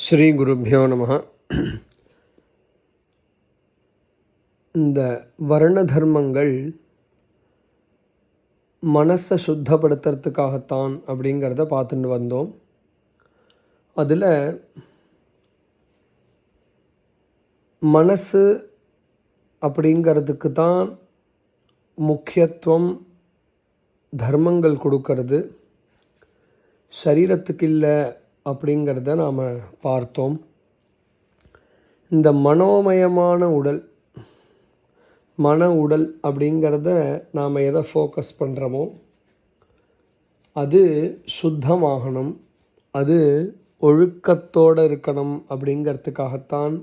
ஸ்ரீ குருப்யோ நமः. இந்த வர்ண தர்மங்கள் மனசை சுத்தப்படுத்துறதுக்காகத்தான் அப்படிங்கிறத பார்த்துட்டு வந்தோம். அதில் மனசு அப்படிங்கிறதுக்கு தான் முக்கியத்துவம் தர்மங்கள் கொடுக்கறது, சரீரத்துக்கு இல்லை அப்படிங்கிறத நாம் பார்த்தோம். இந்த மனோமயமான உடல், மன உடல் அப்படிங்கிறத நாம் எதை ஃபோக்கஸ் பண்ணுறோமோ அது சுத்தமாகணும், அது ஒழுக்கத்தோடு இருக்கணும் அப்படிங்கிறதுக்காகத்தான்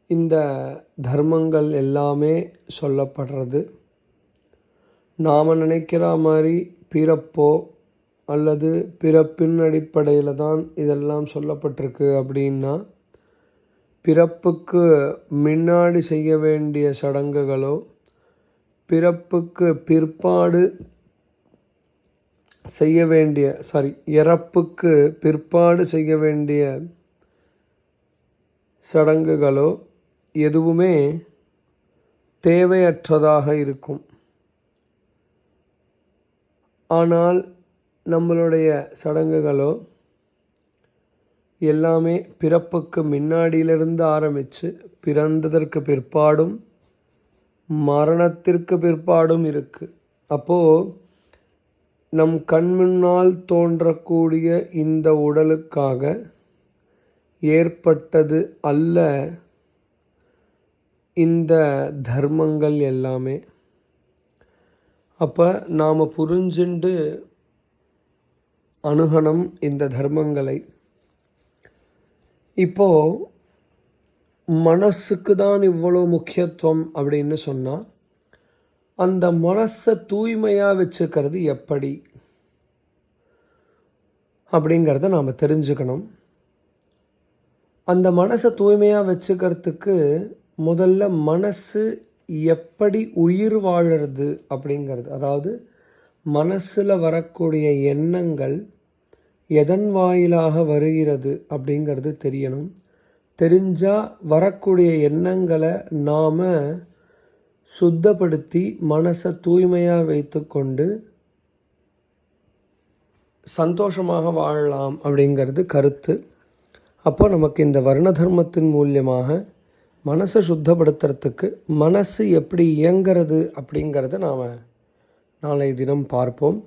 இந்த தர்மங்கள் எல்லாமே சொல்லப்படுறது. நாம் நினைக்கிற மாதிரி பிறப்போ அல்லது பிறப்பின் அடிப்படையில் தான் இதெல்லாம் சொல்லப்பட்டிருக்கு அப்படின்னா, பிறப்புக்கு முன்னாடி செய்ய வேண்டிய சடங்குகளோ பிறப்புக்கு பிற்பாடு செய்ய வேண்டிய இறப்புக்கு பிற்பாடு செய்ய வேண்டிய சடங்குகளோ எதுவுமே தேவையற்றதாக இருக்கும். ஆனால் நம்மளுடைய சடங்குகளோ எல்லாமே பிறப்புக்கு முன்னாடியிலிருந்து ஆரம்பித்து பிறந்ததற்கு பிற்பாடும் மரணத்திற்கு பிற்பாடும் இருக்குது. அப்போது நம் கண் முன்னால் தோன்றக்கூடிய இந்த உடலுக்காக ஏற்பட்டது அல்ல இந்த தர்மங்கள் எல்லாமே. அப்போ நாம் புரிஞ்சுண்டு அணுகணும் இந்த தர்மங்களை. இப்போது மனசுக்கு தான் இவ்வளோ முக்கியத்துவம் அப்படின்னு சொன்னால், அந்த மனசை தூய்மையாக வச்சுக்கிறது எப்படி அப்படிங்கிறத நாம் தெரிஞ்சுக்கணும். அந்த மனசை தூய்மையாக வச்சுக்கிறதுக்கு முதல்ல மனசு எப்படி உயிர் வாழறது அப்படிங்கிறது, அதாவது மனசில் வரக்கூடிய எண்ணங்கள் எதன் வாயிலாக வருகிறது அப்படிங்கிறது தெரியணும். தெரிஞ்சால் வரக்கூடிய எண்ணங்களை நாம் சுத்தப்படுத்தி மனசை தூய்மையாக வைத்து கொண்டு சந்தோஷமாக வாழலாம் அப்படிங்கிறது கருத்து. அப்போ நமக்கு இந்த வர்ண தர்மத்தின் மூலியமாக மனசை சுத்தப்படுத்துறதுக்கு மனசு எப்படி இயங்கிறது அப்படிங்கிறத நாம் நாளை தினம் பார்ப்போம்.